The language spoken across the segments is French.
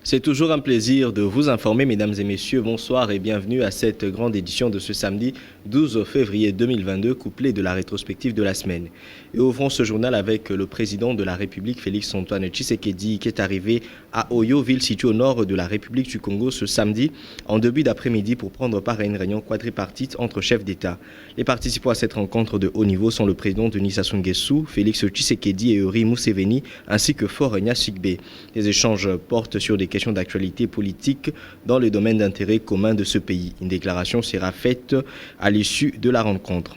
C'est toujours un plaisir de vous informer, mesdames et messieurs. Bonsoir et bienvenue à cette grande édition de ce samedi 12 février 2022, couplée de la rétrospective de la semaine. Et ouvrons ce journal avec le président de la République, Félix-Antoine Tshisekedi, qui est arrivé à Oyo, ville située au nord de la République du Congo, ce samedi, en début d'après-midi, pour prendre part à une réunion quadripartite entre chefs d'État. Les participants à cette rencontre de haut niveau sont le président Denis Sassou Nguesso, Félix Tshisekedi et Yoweri Museveni, ainsi que Faure Gnassingbé. Les échanges portent sur des questions d'actualité politique dans le domaine d'intérêt commun de ce pays. Une déclaration sera faite à l'issue de la rencontre.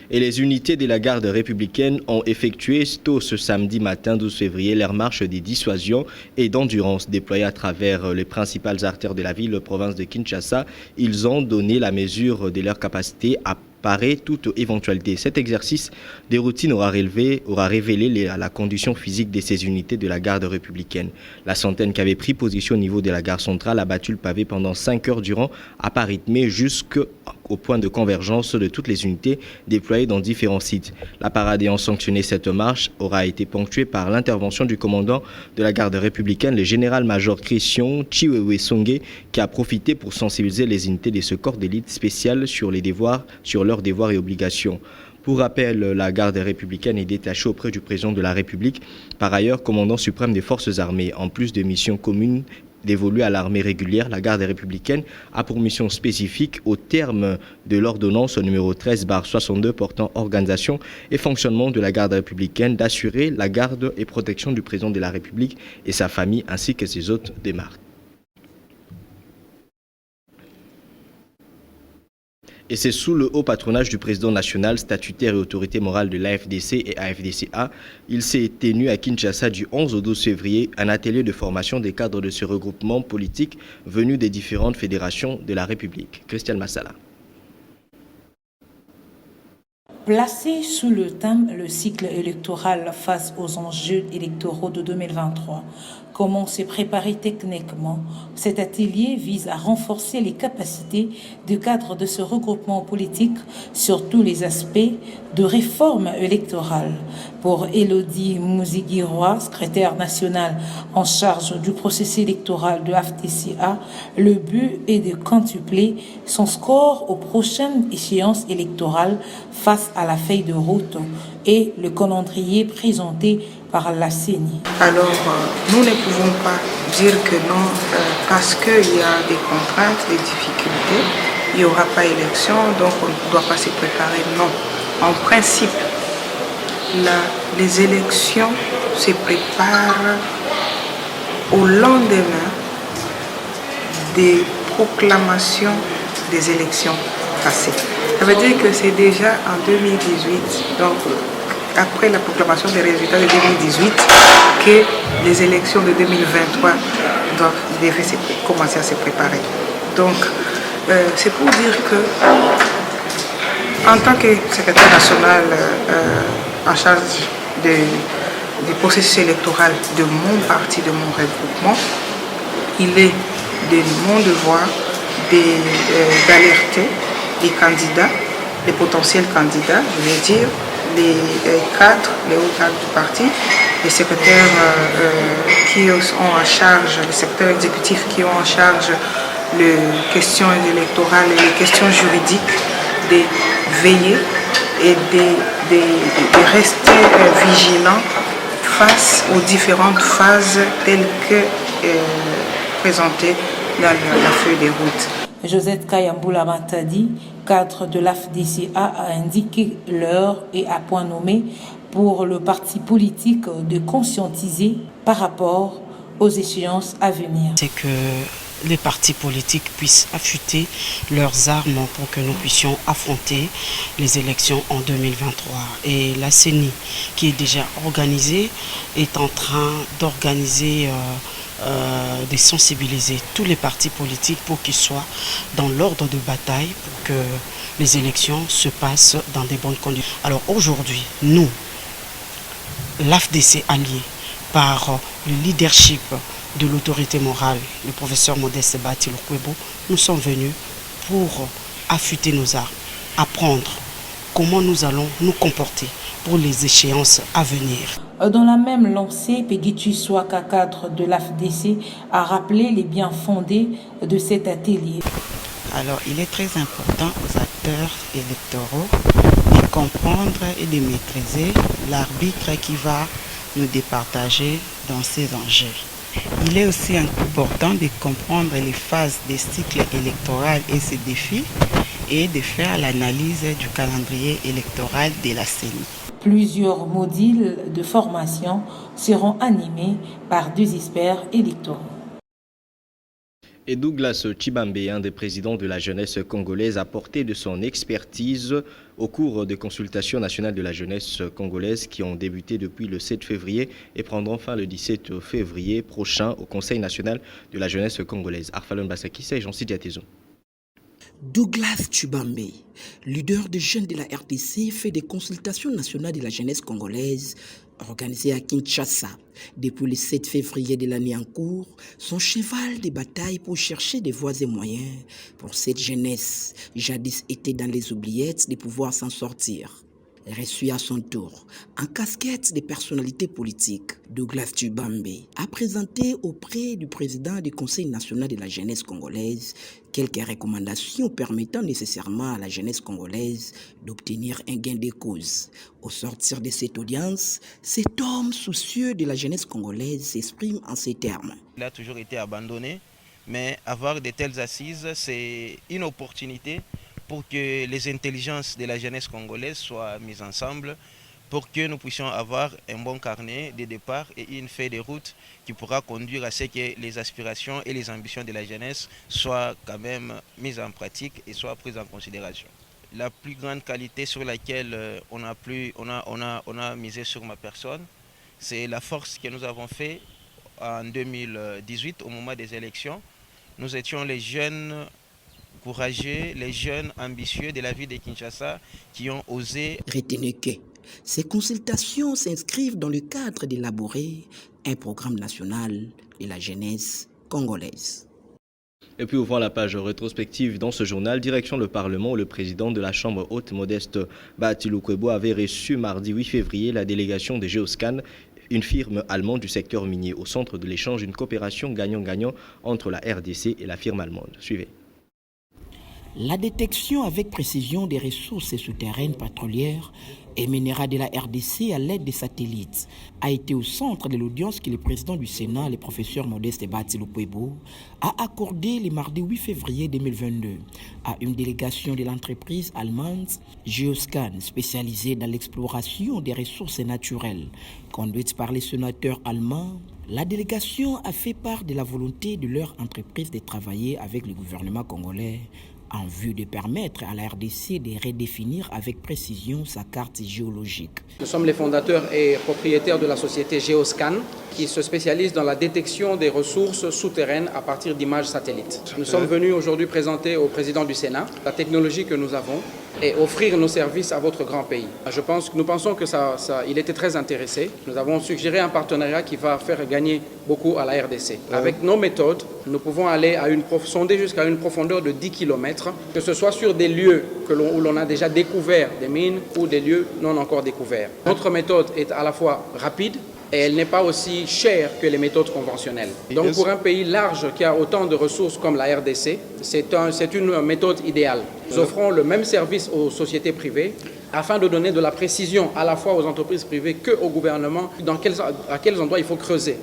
Et les unités de la garde républicaine ont effectué tôt ce samedi matin 12 février leur marche de dissuasion et d'endurance déployée à travers les principales artères de la ville, province de Kinshasa. Ils ont donné la mesure de leur capacité à parer toute éventualité. Cet exercice des routines aura révélé la condition physique de ces unités de la garde républicaine. La centaine qui avait pris position au niveau de la gare centrale a battu le pavé pendant 5 heures durant, à pas rythmé jusqu'au point de convergence de toutes les unités déployées dans différents sites. La parade ayant sanctionné cette marche aura été ponctuée par l'intervention du commandant de la garde républicaine, le général-major Christian Chiwewe Songé, qui a profité pour sensibiliser les unités de ce corps d'élite spécial sur leurs devoirs et obligations. Pour rappel, la garde républicaine est détachée auprès du président de la République, par ailleurs commandant suprême des forces armées. En plus de missions communes dévolues à l'armée régulière, la garde républicaine a pour mission spécifique, au terme de l'ordonnance numéro 13/62 portant organisation et fonctionnement de la garde républicaine, d'assurer la garde et protection du président de la République et sa famille ainsi que ses hôtes de marque. Et c'est sous le haut patronage du président national, statutaire et autorité morale de l'AFDC et AFDCA. Il s'est tenu à Kinshasa du 11 au 12 février un atelier de formation des cadres de ce regroupement politique venus des différentes fédérations de la République. Christian Massala. Placé sous le thème « Le cycle électoral face aux enjeux électoraux de 2023 », comment se préparer techniquement? Cet atelier vise à renforcer les capacités du cadre de ce regroupement politique sur tous les aspects de réforme électorale. Pour Elodie Mouzigirois, secrétaire nationale en charge du processus électoral de l'AFDCA, le but est de quintupler son score aux prochaines échéances électorales face à la feuille de route et le calendrier présenté par la CENI. Alors, nous ne pouvons pas dire que non, parce qu'il y a des contraintes, des difficultés, il n'y aura pas élection, donc on ne doit pas se préparer. Non. En principe, les élections se préparent au lendemain des proclamations des élections passées. Ça veut dire que c'est déjà en 2018, donc après la proclamation des résultats de 2018, que les élections de 2023 devaient commencer à se préparer. Donc, c'est pour dire que, en tant que secrétaire national en charge du processus électoral de mon parti, de mon regroupement, il est de mon devoir d'alerter les candidats, les potentiels candidats, je vais dire, les hauts cadres du parti, les secrétaires qui ont en charge, les secrétaires exécutifs qui ont en charge les questions électorales et les questions juridiques, de veiller et de rester vigilants face aux différentes phases telles que présentées dans la feuille de route. Josette Kayamboula Matadi, cadre de l'AFDCA, a indiqué l'heure et à point nommé pour le parti politique de conscientiser par rapport aux échéances à venir. C'est que les partis politiques puissent affûter leurs armes pour que nous puissions affronter les élections en 2023. Et la CENI, qui est déjà organisée, est en train d'organiser de sensibiliser tous les partis politiques pour qu'ils soient dans l'ordre de bataille pour que les élections se passent dans des bonnes conditions. Alors aujourd'hui, nous, l'AFDC allié par le leadership de l'autorité morale, le professeur Modeste Bahati Lukwebo, nous sommes venus pour affûter nos armes, apprendre comment nous allons nous comporter pour les échéances à venir. Dans la même lancée, Peggy Chiswaka, cadre de l'AFDC, a rappelé les biens fondés de cet atelier. Alors, il est très important aux acteurs électoraux de comprendre et de maîtriser l'arbitre qui va nous départager dans ces enjeux. Il est aussi important de comprendre les phases des cycles électoraux et ses défis et de faire l'analyse du calendrier électoral de la CENI. Plusieurs modules de formation seront animés par 2 experts électoraux. Et Douglas Chibambe, un des présidents de la jeunesse congolaise, a porté de son expertise au cours des consultations nationales de la jeunesse congolaise qui ont débuté depuis le 7 février et prendront fin le 17 février prochain au Conseil national de la jeunesse congolaise. Arfalon Bassakissa et Jean-Sidi Atezo. Douglas Chibambe, leader des jeunes de la RDC, fait des consultations nationales de la jeunesse congolaise organisées à Kinshasa depuis le 7 février de l'année en cours, son cheval de bataille pour chercher des voies et moyens pour cette jeunesse, jadis était dans les oubliettes, de pouvoir s'en sortir. Reçu à son tour, en casquette des personnalités politiques, Douglas Chibambe a présenté auprès du président du Conseil national de la jeunesse congolaise quelques recommandations permettant nécessairement à la jeunesse congolaise d'obtenir un gain de cause. Au sortir de cette audience, cet homme soucieux de la jeunesse congolaise s'exprime en ces termes. Il a toujours été abandonné, mais avoir de telles assises, c'est une opportunité pour que les intelligences de la jeunesse congolaise soient mises ensemble, pour que nous puissions avoir un bon carnet de départ et une feuille de route qui pourra conduire à ce que les aspirations et les ambitions de la jeunesse soient quand même mises en pratique et soient prises en considération. La plus grande qualité sur laquelle on a misé sur ma personne, c'est la force que nous avons fait en 2018 au moment des élections. Nous étions les jeunes courageux, les jeunes ambitieux de la ville de Kinshasa qui ont osé. Retenez que ces consultations s'inscrivent dans le cadre d'élaborer un programme national de la jeunesse congolaise. Et puis ouvrant la page rétrospective dans ce journal, direction le Parlement où le président de la Chambre haute, Modeste Batilou-Kwebo, avait reçu mardi 8 février la délégation de Geoscan, une firme allemande du secteur minier. Au centre de l'échange, une coopération gagnant-gagnant entre la RDC et la firme allemande. Suivez. La détection avec précision des ressources souterraines pétrolières et minérales de la RDC à l'aide des satellites a été au centre de l'audience que le président du Sénat, le professeur Modeste Batilou-Kwebo, a accordé le mardi 8 février 2022 à une délégation de l'entreprise allemande Geoscan, spécialisée dans l'exploration des ressources naturelles. Conduite par les sénateurs allemands, la délégation a fait part de la volonté de leur entreprise de travailler avec le gouvernement congolais en vue de permettre à la RDC de redéfinir avec précision sa carte géologique. Nous sommes les fondateurs et propriétaires de la société Geoscan qui se spécialise dans la détection des ressources souterraines à partir d'images satellites. Nous sommes venus aujourd'hui présenter au président du Sénat la technologie que nous avons et offrir nos services à votre grand pays. Nous pensons que il était très intéressé. Nous avons suggéré un partenariat qui va faire gagner beaucoup à la RDC. Avec nos méthodes, nous pouvons aller sonder jusqu'à une profondeur de 10 km, que ce soit sur des lieux où l'on a déjà découvert des mines ou des lieux non encore découverts. Notre méthode est à la fois rapide et elle n'est pas aussi chère que les méthodes conventionnelles. Donc pour un pays large qui a autant de ressources comme la RDC, c'est une méthode idéale. Nous offrons le même service aux sociétés privées afin de donner de la précision à la fois aux entreprises privées qu'au gouvernement à quels endroits il faut creuser.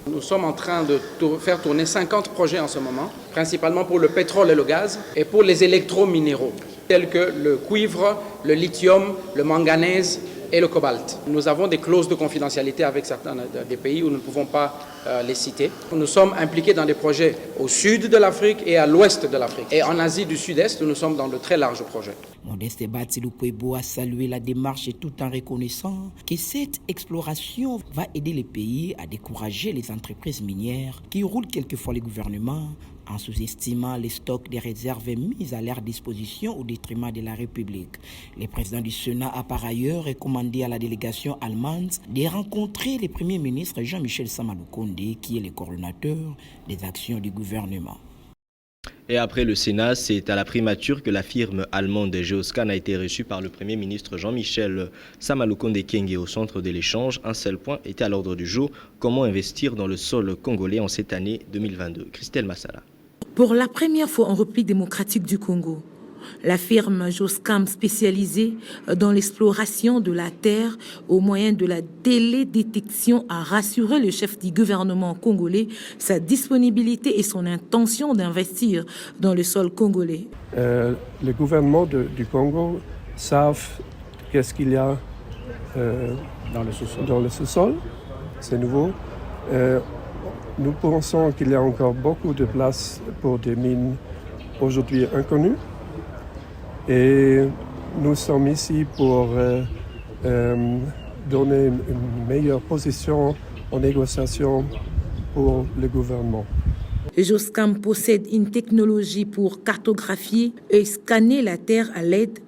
Nous sommes en train de faire tourner 50 projets en ce moment, principalement pour le pétrole et le gaz et pour les électrominéraux, tels que le cuivre, le lithium, le manganèse et le cobalt. Nous avons des clauses de confidentialité avec certains des pays où nous ne pouvons pas les citer. Nous sommes impliqués dans des projets au sud de l'Afrique et à l'ouest de l'Afrique. Et en Asie du Sud-Est, nous sommes dans de très larges projets. Modeste Batilou-Kwebo a salué la démarche tout en reconnaissant que cette exploration va aider les pays à décourager les entreprises minières qui roulent quelquefois les gouvernements en sous-estimant les stocks des réserves mises à leur disposition au détriment de la République. Le président du Sénat a par ailleurs recommandé à la délégation allemande de rencontrer le Premier ministre Jean-Michel Samaloukonde, qui est le coordonnateur des actions du gouvernement. Et après le Sénat, c'est à la primature que la firme allemande Geoscan a été reçue par le Premier ministre Jean-Michel Samalukonde Kyenge au centre de l'échange. Un seul point était à l'ordre du jour, comment investir dans le sol congolais en cette année 2022. Christelle Massala. Pour la première fois en République démocratique du Congo, la firme Geoscan spécialisée dans l'exploration de la terre au moyen de la télédétection a rassuré le chef du gouvernement congolais sa disponibilité et son intention d'investir dans le sol congolais. Le gouvernement du Congo savent qu'est-ce qu'il y a dans le sous-sol. C'est nouveau. Nous pensons qu'il y a encore beaucoup de place pour des mines aujourd'hui inconnues. Et nous sommes ici pour donner une meilleure position en négociation pour le gouvernement. Geoscan possède une technologie pour cartographier et scanner la terre à l'aide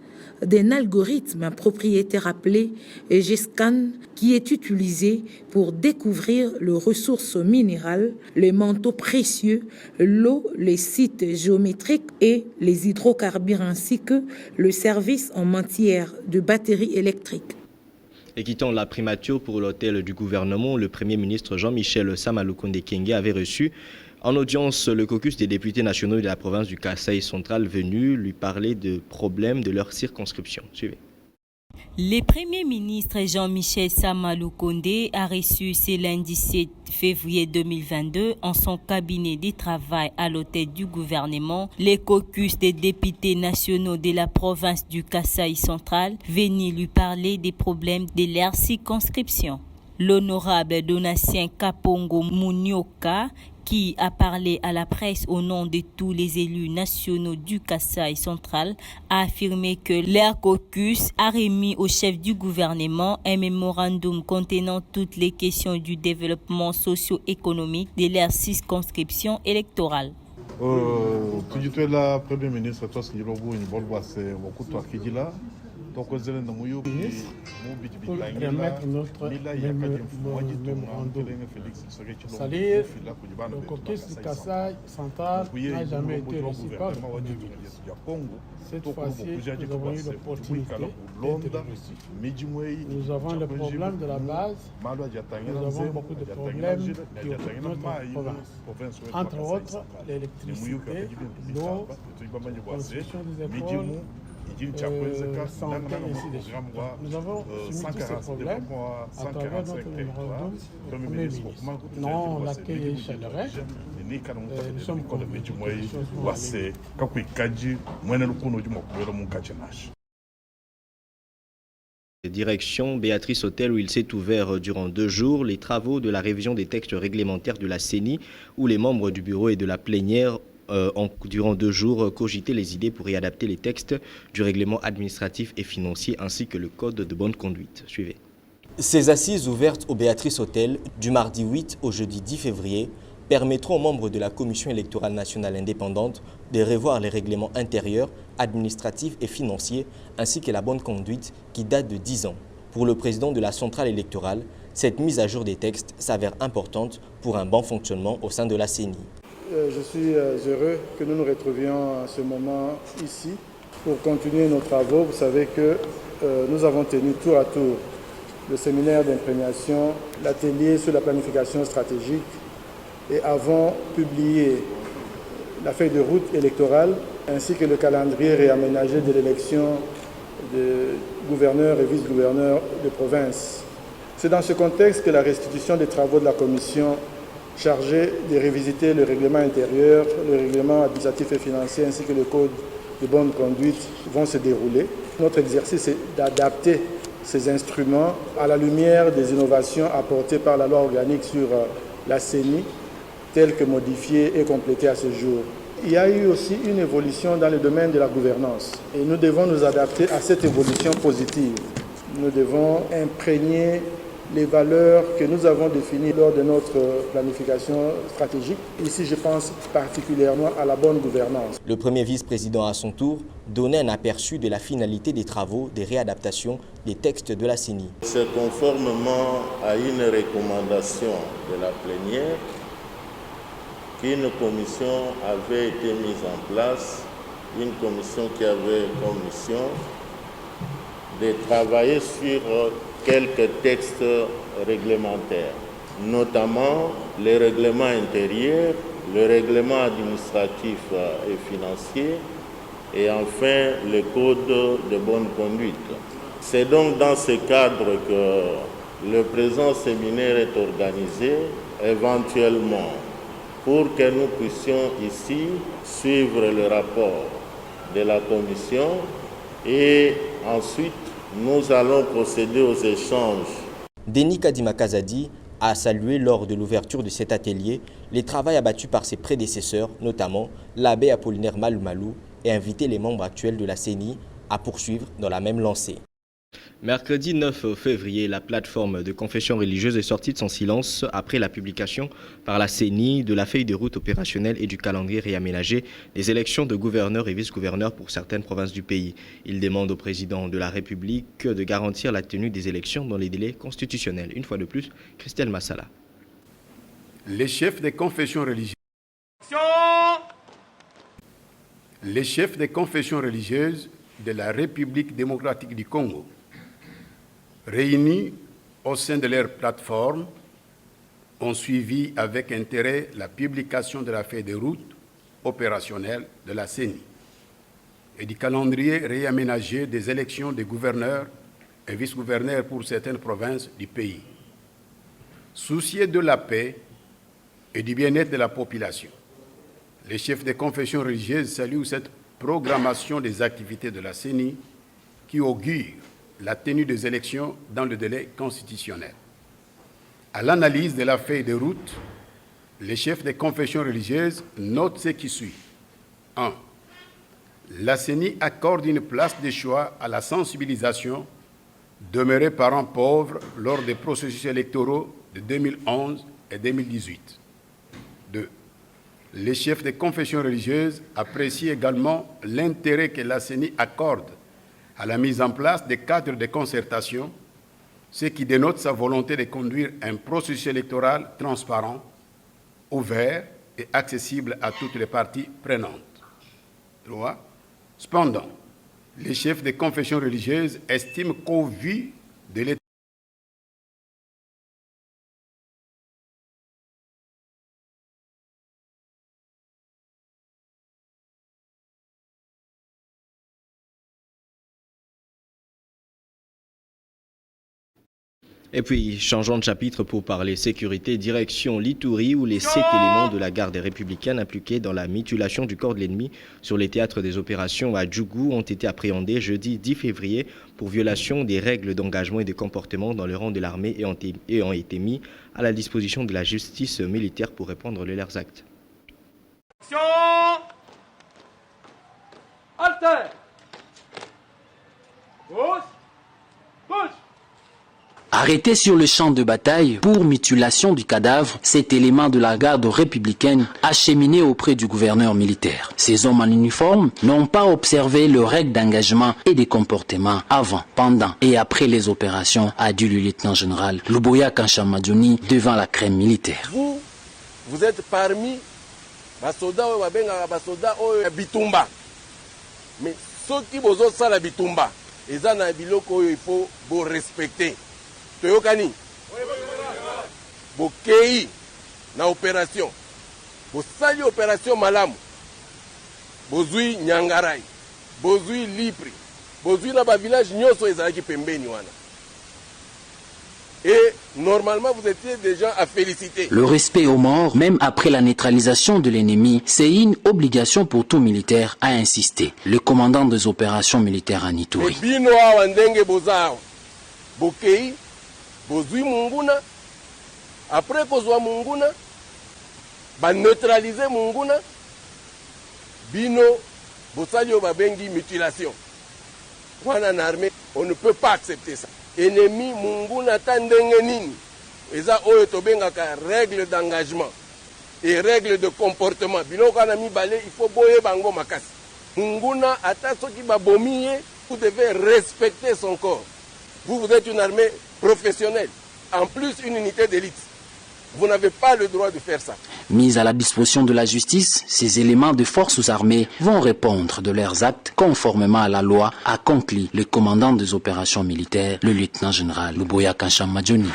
d'un algorithme propriétaire appelé Geoscan qui est utilisé pour découvrir les ressources minérales, les manteaux précieux, l'eau, les sites géométriques et les hydrocarbures ainsi que le service en matière de batteries électriques. Et quittant la primature pour l'hôtel du gouvernement, le Premier ministre Jean-Michel Samalukonde Kyenge avait reçu en audience le caucus des députés nationaux de la province du Kasaï central venu lui parler de problèmes de leur circonscription. Suivez. Le Premier ministre Jean-Michel Samalukonde a reçu ce lundi 7 février 2022 en son cabinet de travail à l'hôtel du gouvernement le caucus des députés nationaux de la province du Kasaï central venu lui parler des problèmes de leur circonscription. L'honorable Donatien Kapongo Mounioka, qui a parlé à la presse au nom de tous les élus nationaux du Kasaï central, a affirmé que leur caucus a remis au chef du gouvernement un mémorandum contenant toutes les questions du développement socio-économique de leur circonscription électorale. Premier ministre, pour remettre notre mémorandum. C'est-à-dire, le caucus du Kasaï central n'a jamais été reçu par le Premier ministre. Cette fois-ci, nous avons eu l'opportunité d'être reçus. Nous avons le problème de la base, nous avons beaucoup de problèmes qui occupent notre province. Entre autres, l'électricité, l'eau, la construction des écoles, santé, ainsi de suite. Nous avons soumis tous ces problèmes à travers notre mémorandum au Premier ministre. Non, l'accueil est chaleureux. Nous sommes convaincus que les choses vont aller. Direction Béatrice Hôtel où il s'est ouvert durant 2 jours les travaux de la révision des textes réglementaires de la CENI où les membres du bureau et de la plénière ont durant 2 jours cogité les idées pour y adapter les textes du règlement administratif et financier ainsi que le code de bonne conduite. Suivez. Ces assises ouvertes au Béatrice Hôtel du mardi 8 au jeudi 10 février permettront aux membres de la Commission électorale nationale indépendante de revoir les règlements intérieurs, administratifs et financiers ainsi que la bonne conduite qui date de 10 ans. Pour le président de la centrale électorale, cette mise à jour des textes s'avère importante pour un bon fonctionnement au sein de la CENI. Je suis heureux que nous nous retrouvions à ce moment ici pour continuer nos travaux. Vous savez que nous avons tenu tour à tour le séminaire d'imprégnation, l'atelier sur la planification stratégique et avons publié la feuille de route électorale ainsi que le calendrier réaménagé de l'élection de gouverneurs et vice-gouverneurs de province. C'est dans ce contexte que la restitution des travaux de la commission chargée de révisiter le règlement intérieur, le règlement administratif et financier ainsi que le code de bonne conduite vont se dérouler. Notre exercice est d'adapter ces instruments à la lumière des innovations apportées par la loi organique sur la CENI, telle que modifiée et complétée à ce jour. Il y a eu aussi une évolution dans le domaine de la gouvernance et nous devons nous adapter à cette évolution positive. Nous devons imprégner les valeurs que nous avons définies lors de notre planification stratégique. Ici, je pense particulièrement à la bonne gouvernance. Le premier vice-président, à son tour, donnait un aperçu de la finalité des travaux de réadaptation des textes de la CENI. C'est conformément à une recommandation de la plénière qu'une commission avait été mise en place, une commission qui avait comme mission de travailler sur quelques textes réglementaires, notamment les règlements intérieurs, le règlement administratif et financier, et enfin le code de bonne conduite. C'est donc dans ce cadre que le présent séminaire est organisé, éventuellement pour que nous puissions ici suivre le rapport de la commission et ensuite nous allons procéder aux échanges. Denis Kadimakazadi a salué lors de l'ouverture de cet atelier les travaux abattus par ses prédécesseurs, notamment l'abbé Apollinaire Malou, et invité les membres actuels de la CENI à poursuivre dans la même lancée. Mercredi 9 février, la plateforme de confession religieuse est sortie de son silence après la publication par la CENI de la feuille de route opérationnelle et du calendrier réaménagé des élections de gouverneurs et vice-gouverneurs pour certaines provinces du pays. Il demande au président de la République de garantir la tenue des élections dans les délais constitutionnels. Une fois de plus, Christelle Massala. Les chefs des confessions religieuses. Les chefs des confessions religieuses de la République démocratique du Congo, réunis au sein de leur plateforme, ont suivi avec intérêt la publication de la feuille de route opérationnelle de la CENI et du calendrier réaménagé des élections des gouverneurs et vice-gouverneurs pour certaines provinces du pays. Soucieux de la paix et du bien-être de la population, les chefs des confessions religieuses saluent cette programmation des activités de la CENI qui augure la tenue des élections dans le délai constitutionnel. À l'analyse de la feuille de route, les chefs des confessions religieuses notent ce qui suit. 1. La CENI accorde une place de choix à la sensibilisation demeurée parents pauvres lors des processus électoraux de 2011 et 2018. 2. Les chefs des confessions religieuses apprécient également l'intérêt que la CENI accorde à la mise en place des cadres de concertation, ce qui dénote sa volonté de conduire un processus électoral transparent, ouvert et accessible à toutes les parties prenantes. 3. Cependant, les chefs des confessions religieuses estiment qu'au vu de l'état Et puis, changeons de chapitre pour parler sécurité, direction l'Ituri où les 7 éléments de la garde républicaine impliqués dans la mutilation du corps de l'ennemi sur les théâtres des opérations à Djougou ont été appréhendés jeudi 10 février pour violation des règles d'engagement et de comportement dans le rang de l'armée et ont été mis à la disposition de la justice militaire pour répondre à leurs actes. Alter. Gauche. Gauche. Arrêté sur le champ de bataille pour mutilation du cadavre, cet élément de la garde républicaine acheminé auprès du gouverneur militaire. Ces hommes en uniforme n'ont pas observé les règles d'engagement et de comportement avant, pendant et après les opérations, a dit le lieutenant-général Luboya Kanchamadjouni devant la crème militaire. Vous êtes parmi les soldats Bitumba. Mais ceux qui vous ont ça la Bitumba, ils ont il faut vous respecter. Toyokani, bokei na opération, bosali opération malamu, bozui Nyangarai, bozui Lipri, bozui na ba village nyoso ezalaki pembeni wana. Et normalement, vous étiez déjà à féliciter. Le respect aux morts, même après la neutralisation de l'ennemi, c'est une obligation pour tout militaire, a insisté le commandant des opérations militaires à Ituri. Binoa wandenge bozao, bokei, bozui munguna, après kozwa munguna, ba neutraliser munguna, bino, bosali babengi mutilation. Wana na armée, on ne peut pas accepter ça. Ennemi munguna tandenge nini, eza oyo tobengaka règle d'engagement et règle de comportement. Bino kana mi balé, il faut boye bango makasi. Munguna ata soki babomiye, vous devez respecter son corps. Vous êtes une armée professionnelle, en plus une unité d'élite. Vous n'avez pas le droit de faire ça. Mis à la disposition de la justice, ces éléments de forces armées vont répondre de leurs actes conformément à la loi, a conclu le commandant des opérations militaires, le lieutenant-général Luboya Kanchamadjoni.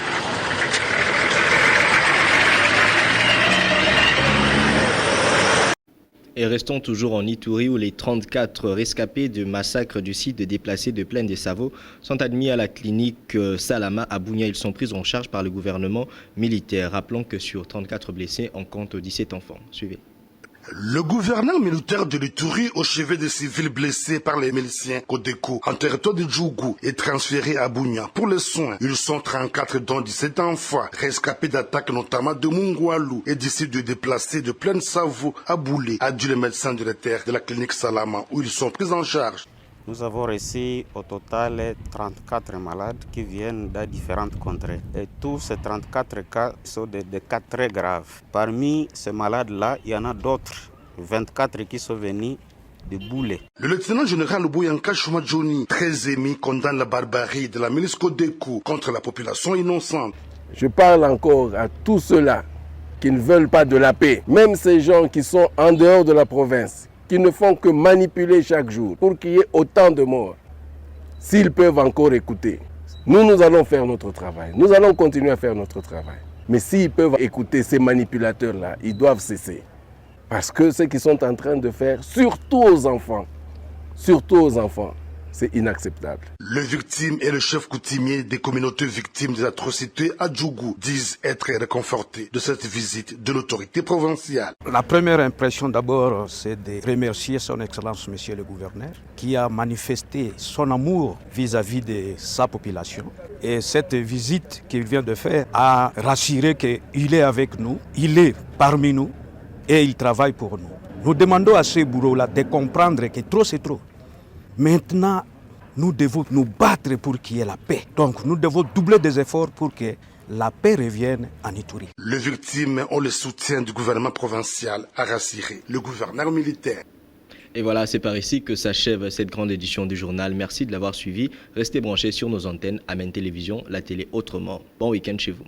Et restons toujours en Ituri où les 34 rescapés du massacre du site de déplacés de Plaine des Savots sont admis à la clinique Salama à Bunia. Ils sont pris en charge par le gouvernement militaire. Rappelons que sur 34 blessés, on compte 17 enfants. Suivez. Le gouverneur militaire de l'Ituri, au chevet des civils blessés par les miliciens Codeco en territoire de Djougou, est transféré à Bunia pour les soins. Ils sont 34 dont 17 enfants, rescapés d'attaques notamment de Mungwalu et d'ici de déplacés de Plaine Savo à Boulé, a dit le médecin directeur de la clinique Salama où ils sont pris en charge. Nous avons reçu au total 34 malades qui viennent de différentes contrées. Et tous ces 34 cas sont des cas très graves. Parmi ces malades-là, il y en a d'autres, 24 qui sont venus de Boulé. Le lieutenant général Luboyanka Shumadjoni, très émis, condamne la barbarie de la milice Codeco contre la population innocente. Je parle encore à tous ceux-là qui ne veulent pas de la paix, même ces gens qui sont en dehors de la province, qui ne font que manipuler chaque jour pour qu'il y ait autant de morts. S'ils peuvent encore écouter, nous allons faire notre travail. Nous allons continuer à faire notre travail. Mais s'ils peuvent écouter ces manipulateurs-là, ils doivent cesser. Parce que ce qu'ils sont en train de faire, surtout aux enfants, c'est inacceptable. Les victimes et le chef coutumier des communautés victimes des atrocités à Djougou disent être réconfortés de cette visite de l'autorité provinciale. La première impression d'abord, c'est de remercier son Excellence Monsieur le Gouverneur qui a manifesté son amour vis-à-vis de sa population. Et cette visite qu'il vient de faire a rassuré qu'il est avec nous, il est parmi nous et il travaille pour nous. Nous demandons à ce bourreau-là de comprendre que trop c'est trop. Maintenant, nous devons nous battre pour qu'il y ait la paix. Donc, nous devons doubler des efforts pour que la paix revienne en Ituri. Les victimes ont le soutien du gouvernement provincial, a rassuré le gouverneur militaire. Et voilà, c'est par ici que s'achève cette grande édition du journal. Merci de l'avoir suivi. Restez branchés sur nos antennes Amen Télévision, la télé autrement. Bon week-end chez vous.